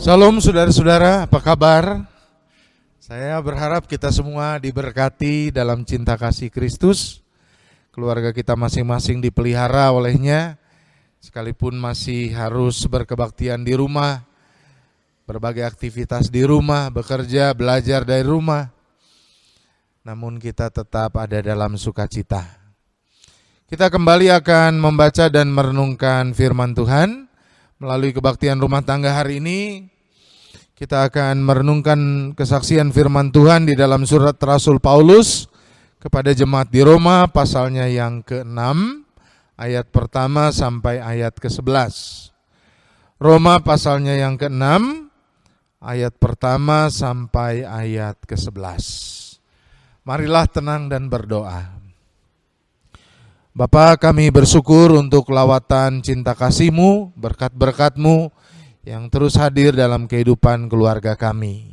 Salam saudara-saudara, apa kabar? Saya berharap kita semua diberkati dalam cinta kasih Kristus. Keluarga kita masing-masing dipelihara olehnya, sekalipun masih harus berkebaktian di rumah, berbagai aktivitas di rumah, bekerja, belajar dari rumah. Namun kita tetap ada dalam sukacita. Kita kembali akan membaca dan merenungkan firman Tuhan. Melalui kebaktian rumah tangga hari ini, kita akan merenungkan kesaksian firman Tuhan di dalam surat Rasul Paulus kepada jemaat di Roma, pasalnya yang ke-6, ayat pertama sampai ayat ke-11. Roma pasalnya yang ke-6, ayat pertama sampai ayat ke-11. Marilah tenang dan berdoa. Bapa, kami bersyukur untuk lawatan cinta kasih-Mu, berkat-berkat-Mu yang terus hadir dalam kehidupan keluarga kami.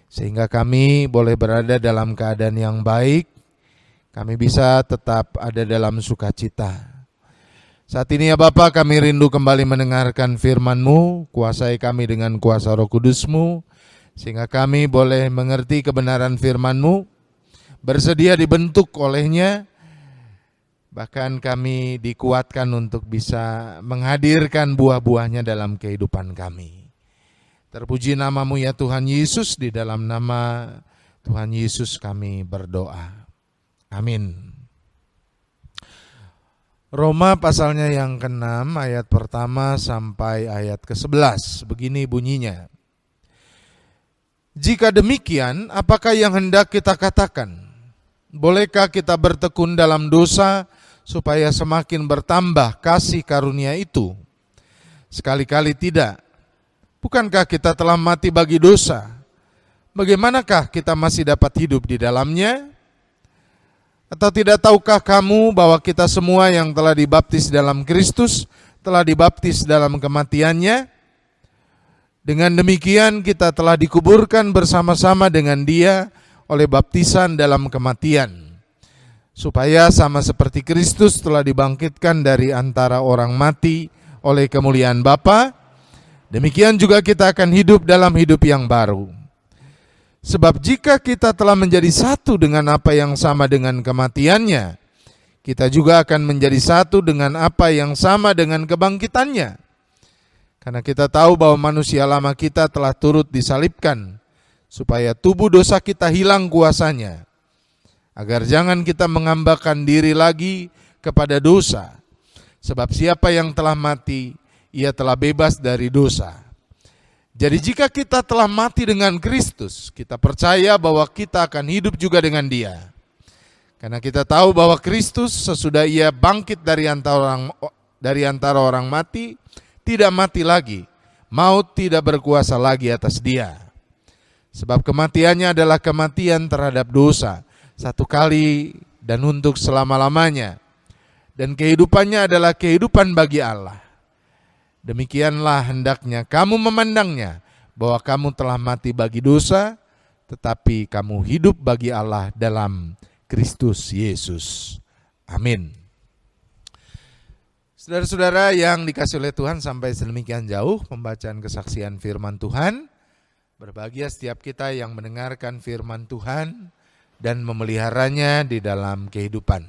Sehingga kami boleh berada dalam keadaan yang baik, kami bisa tetap ada dalam sukacita. Saat ini ya Bapa, kami rindu kembali mendengarkan firman-Mu, kuasai kami dengan kuasa Roh Kudus-Mu, sehingga kami boleh mengerti kebenaran firman-Mu, bersedia dibentuk olehnya, bahkan kami dikuatkan untuk bisa menghadirkan buah-buahnya dalam kehidupan kami. Terpuji nama-Mu ya Tuhan Yesus, di dalam nama Tuhan Yesus kami berdoa. Amin. Roma pasalnya yang ke-6 ayat pertama sampai ayat ke-11. Begini bunyinya. Jika demikian, apakah yang hendak kita katakan? Bolehkah kita bertekun dalam dosa supaya semakin bertambah kasih karunia itu? Sekali-kali tidak. Bukankah kita telah mati bagi dosa? Bagaimanakah kita masih dapat hidup di dalamnya? Atau tidak tahukah kamu bahwa kita semua yang telah dibaptis dalam Kristus telah dibaptis dalam kematiannya? Dengan demikian kita telah dikuburkan bersama-sama dengan Dia oleh baptisan dalam kematian, supaya sama seperti Kristus telah dibangkitkan dari antara orang mati oleh kemuliaan Bapa, demikian juga kita akan hidup dalam hidup yang baru. Sebab jika kita telah menjadi satu dengan apa yang sama dengan kematiannya, kita juga akan menjadi satu dengan apa yang sama dengan kebangkitannya. Karena kita tahu bahwa manusia lama kita telah turut disalibkan, supaya tubuh dosa kita hilang kuasanya, agar jangan kita mengambakan diri lagi kepada dosa. Sebab siapa yang telah mati, ia telah bebas dari dosa. Jadi jika kita telah mati dengan Kristus, kita percaya bahwa kita akan hidup juga dengan Dia. Karena kita tahu bahwa Kristus sesudah Ia bangkit dari antara orang mati, tidak mati lagi, maut tidak berkuasa lagi atas Dia. Sebab kematiannya adalah kematian terhadap dosa, satu kali dan untuk selama-lamanya. Dan kehidupannya adalah kehidupan bagi Allah. Demikianlah hendaknya kamu memandangnya, bahwa kamu telah mati bagi dosa, tetapi kamu hidup bagi Allah dalam Kristus Yesus. Amin. Saudara-saudara yang dikasihi oleh Tuhan, sampai sedemikian jauh pembacaan kesaksian firman Tuhan. Berbahagia setiap kita yang mendengarkan firman Tuhan dan memeliharanya di dalam kehidupan.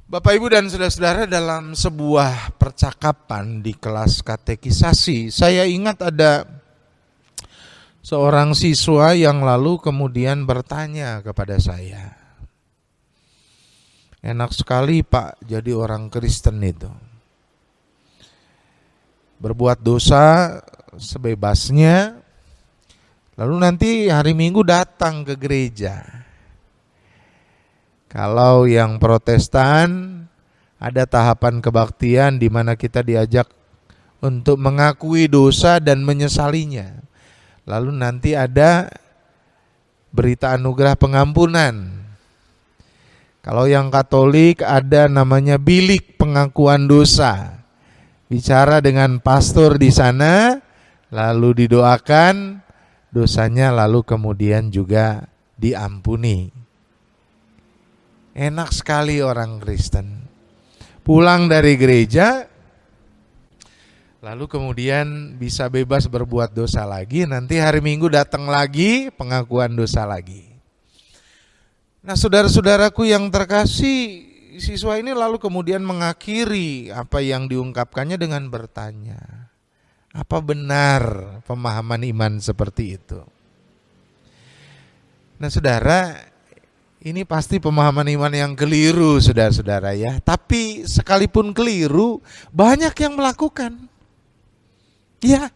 Bapak, Ibu, dan saudara-saudara, dalam sebuah percakapan di kelas katekisasi, saya ingat ada seorang siswa yang lalu kemudian bertanya kepada saya, enak sekali Pak jadi orang Kristen itu. Berbuat dosa sebebasnya, lalu nanti hari Minggu datang ke gereja. Kalau yang Protestan ada tahapan kebaktian di mana kita diajak untuk mengakui dosa dan menyesalinya. Lalu nanti ada berita anugerah pengampunan. Kalau yang Katolik ada namanya bilik pengakuan dosa. Bicara dengan pastor di sana, lalu didoakan, dosanya lalu kemudian juga diampuni. Enak sekali orang Kristen. Pulang dari gereja, Lalu kemudian bisa bebas berbuat dosa lagi, nanti hari Minggu datang lagi, pengakuan dosa lagi. Nah, saudara-saudaraku yang terkasih, siswa ini lalu kemudian mengakhiri apa yang diungkapkannya dengan bertanya, apa benar pemahaman iman seperti itu? Nah, saudara, ini pasti pemahaman iman yang keliru, saudara-saudara ya. Tapi sekalipun keliru, banyak yang melakukan. Ya,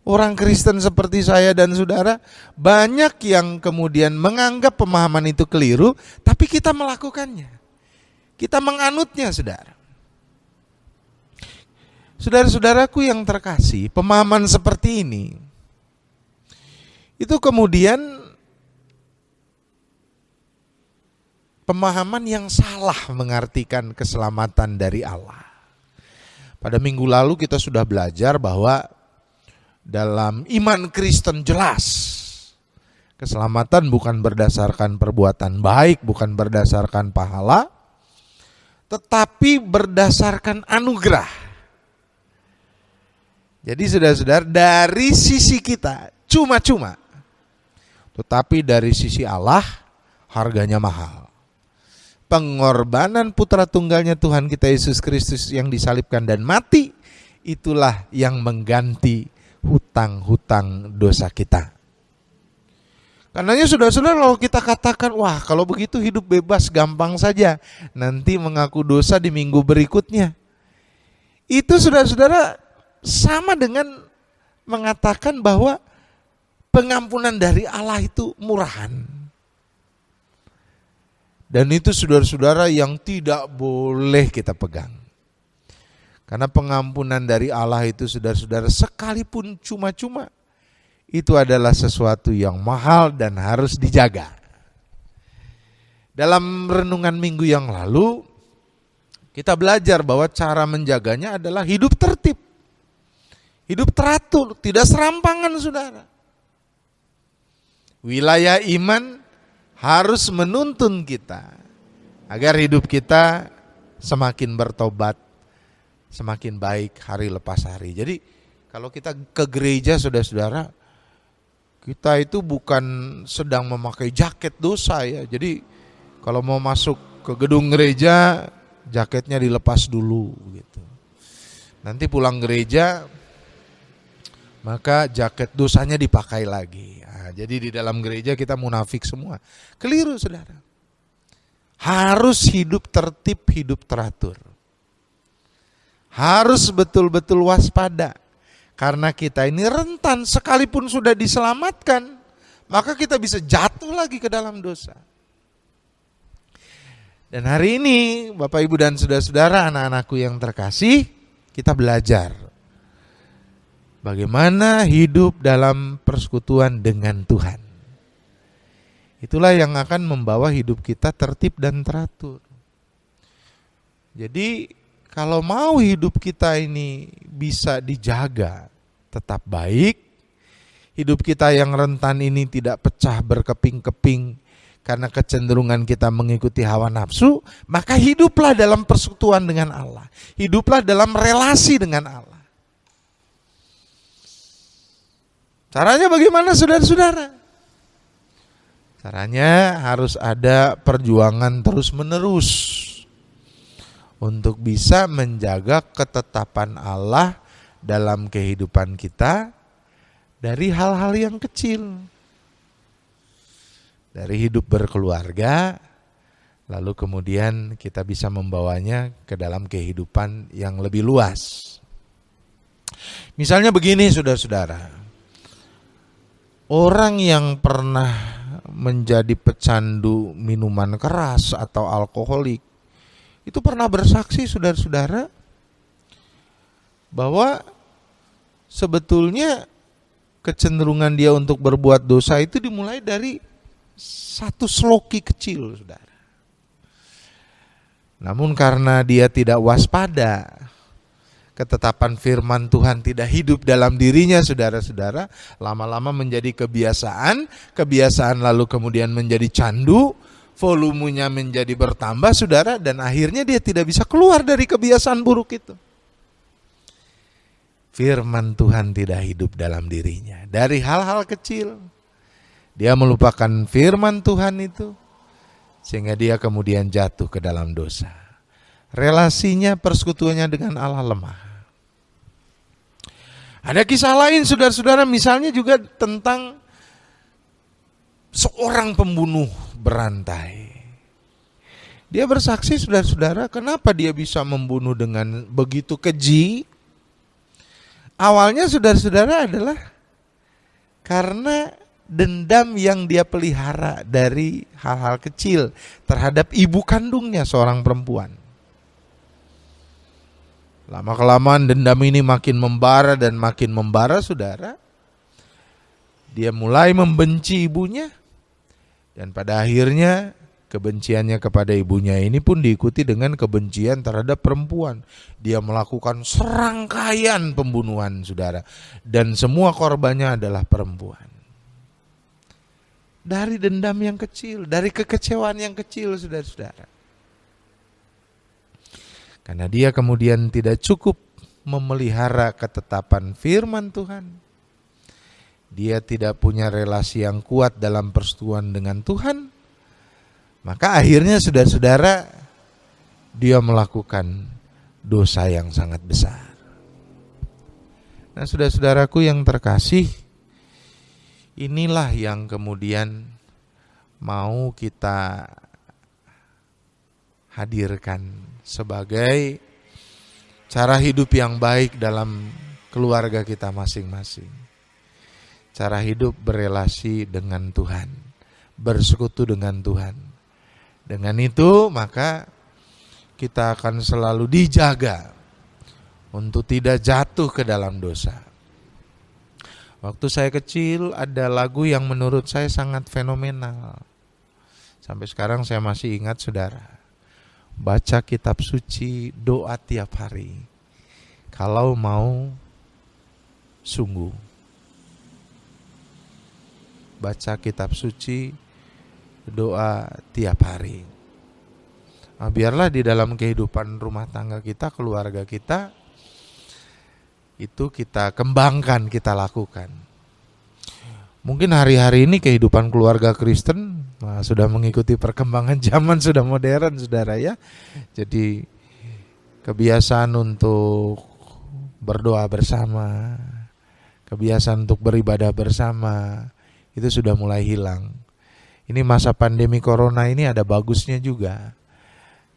orang Kristen seperti saya dan saudara, banyak yang kemudian menganggap pemahaman itu keliru, tapi kita melakukannya. Kita menganutnya, saudara. Saudara-saudaraku yang terkasih, pemahaman seperti ini, itu kemudian pemahaman yang salah mengartikan keselamatan dari Allah. Pada minggu lalu kita sudah belajar bahwa dalam iman Kristen jelas keselamatan bukan berdasarkan perbuatan baik, bukan berdasarkan pahala, tetapi berdasarkan anugerah. Jadi saudara-saudara, dari sisi kita cuma-cuma, tetapi dari sisi Allah harganya mahal. Pengorbanan putra tunggalnya Tuhan kita Yesus Kristus yang disalibkan dan mati, itulah yang mengganti hutang-hutang dosa kita. Karenanya saudara-saudara, kalau kita katakan, wah kalau begitu hidup bebas gampang saja, nanti mengaku dosa di minggu berikutnya, itu saudara-saudara sama dengan mengatakan bahwa pengampunan dari Allah itu murahan. Dan itu saudara-saudara yang tidak boleh kita pegang. Karena pengampunan dari Allah itu saudara-saudara sekalipun cuma-cuma, itu adalah sesuatu yang mahal dan harus dijaga. Dalam renungan minggu yang lalu, kita belajar bahwa cara menjaganya adalah hidup tertib. Hidup teratur, tidak serampangan saudara. Wilayah iman harus menuntun kita agar hidup kita semakin bertobat, semakin baik hari lepas hari. Jadi kalau kita ke gereja saudara-saudara, kita itu bukan sedang memakai jaket dosa ya. Jadi kalau mau masuk ke gedung gereja, jaketnya dilepas dulu gitu. Nanti pulang gereja, maka jaket dosanya dipakai lagi. Nah, jadi di dalam gereja kita munafik semua. Keliru saudara. Harus hidup tertib, hidup teratur. Harus betul-betul waspada. Karena kita ini rentan, sekalipun sudah diselamatkan, maka kita bisa jatuh lagi ke dalam dosa. Dan hari ini Bapak Ibu dan saudara-saudara, anak-anakku yang terkasih, kita belajar bagaimana hidup dalam persekutuan dengan Tuhan. Itulah yang akan membawa hidup kita tertib dan teratur. Jadi kalau mau hidup kita ini bisa dijaga tetap baik, hidup kita yang rentan ini tidak pecah berkeping-keping karena kecenderungan kita mengikuti hawa nafsu, maka hiduplah dalam persekutuan dengan Allah. Hiduplah dalam relasi dengan Allah. Caranya bagaimana saudara-saudara? Caranya harus ada perjuangan terus-menerus untuk bisa menjaga ketetapan Allah dalam kehidupan kita dari hal-hal yang kecil. Dari hidup berkeluarga, lalu kemudian kita bisa membawanya ke dalam kehidupan yang lebih luas. Misalnya begini saudara-saudara, orang yang pernah menjadi pecandu minuman keras atau alkoholik, itu pernah bersaksi saudara-saudara bahwa sebetulnya kecenderungan dia untuk berbuat dosa itu dimulai dari satu sloki kecil saudara. Namun karena dia tidak waspada, ketetapan firman Tuhan tidak hidup dalam dirinya saudara-saudara, lama-lama menjadi kebiasaan lalu kemudian menjadi candu, volumenya menjadi bertambah saudara, dan akhirnya dia tidak bisa keluar dari kebiasaan buruk itu. firman Tuhan tidak hidup dalam dirinya. Dari hal-hal kecil, dia melupakan firman Tuhan itu, sehingga dia kemudian jatuh ke dalam dosa. Relasinya, persekutuannya dengan Allah lemah. Ada kisah lain saudara-saudara, misalnya juga tentang seorang pembunuh berantai. Dia bersaksi saudara-saudara, kenapa dia bisa membunuh dengan begitu keji? Awalnya saudara-saudara adalah karena dendam yang dia pelihara dari hal-hal kecil terhadap ibu kandungnya, seorang perempuan. Lama-kelamaan dendam ini makin membara saudara. Dia mulai membenci ibunya, dan pada akhirnya kebenciannya kepada ibunya ini pun diikuti dengan kebencian terhadap perempuan. Dia melakukan serangkaian pembunuhan saudara, dan semua korbannya adalah perempuan. Dari dendam yang kecil, dari kekecewaan yang kecil saudara-saudara. Karena dia kemudian tidak cukup memelihara ketetapan firman Tuhan. Dia tidak punya relasi yang kuat dalam persekutuan dengan Tuhan. Maka akhirnya saudara-saudara, dia melakukan dosa yang sangat besar. Nah saudara-saudaraku yang terkasih, inilah yang kemudian mau kita hadirkan sebagai cara hidup yang baik dalam keluarga kita masing-masing. Cara hidup berelasi dengan Tuhan, bersekutu dengan Tuhan. Dengan itu maka kita akan selalu dijaga untuk tidak jatuh ke dalam dosa. Waktu saya kecil ada lagu yang menurut saya sangat fenomenal. Sampai sekarang saya masih ingat saudara. Baca kitab suci, doa tiap hari. Kalau mau sungguh. Baca kitab suci, doa tiap hari. Nah, biarlah di dalam kehidupan rumah tangga kita, keluarga kita, itu kita kembangkan, kita lakukan. Mungkin hari-hari ini kehidupan keluarga Kristen sudah mengikuti perkembangan zaman, sudah modern saudara ya. Jadi kebiasaan untuk berdoa bersama, kebiasaan untuk beribadah bersama, itu sudah mulai hilang. Ini masa pandemi corona ini ada bagusnya juga.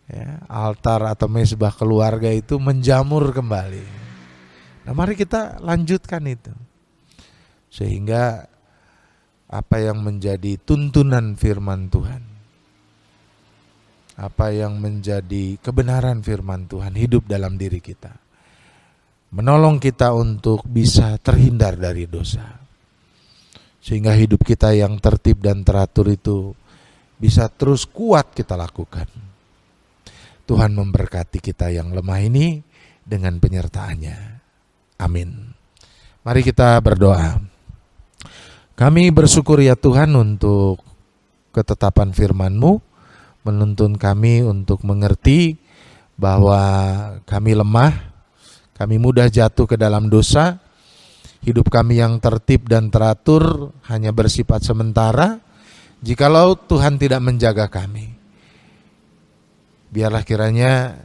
Ya, altar atau mezbah keluarga itu menjamur kembali. Nah mari kita lanjutkan itu. Sehingga apa yang menjadi tuntunan firman Tuhan, apa yang menjadi kebenaran firman Tuhan hidup dalam diri kita. Menolong kita untuk bisa terhindar dari dosa. Sehingga hidup kita yang tertib dan teratur itu bisa terus kuat kita lakukan. Tuhan memberkati kita yang lemah ini dengan penyertaan-Nya. Amin. Mari kita berdoa. Kami bersyukur ya Tuhan untuk ketetapan firman-Mu, menuntun kami untuk mengerti bahwa kami lemah, kami mudah jatuh ke dalam dosa. Hidup kami yang tertib dan teratur hanya bersifat sementara jikalau Tuhan tidak menjaga kami. Biarlah kiranya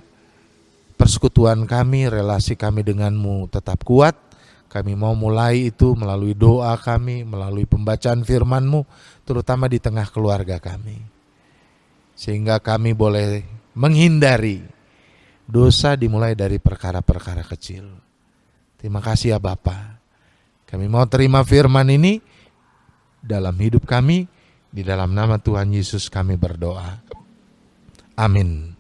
persekutuan kami, relasi kami dengan-Mu tetap kuat. Kami mau mulai itu melalui doa kami, melalui pembacaan firman-Mu, terutama di tengah keluarga kami. Sehingga kami boleh menghindari dosa dimulai dari perkara-perkara kecil. Terima kasih ya Bapa. Kami mau terima firman ini dalam hidup kami, di dalam nama Tuhan Yesus kami berdoa. Amin.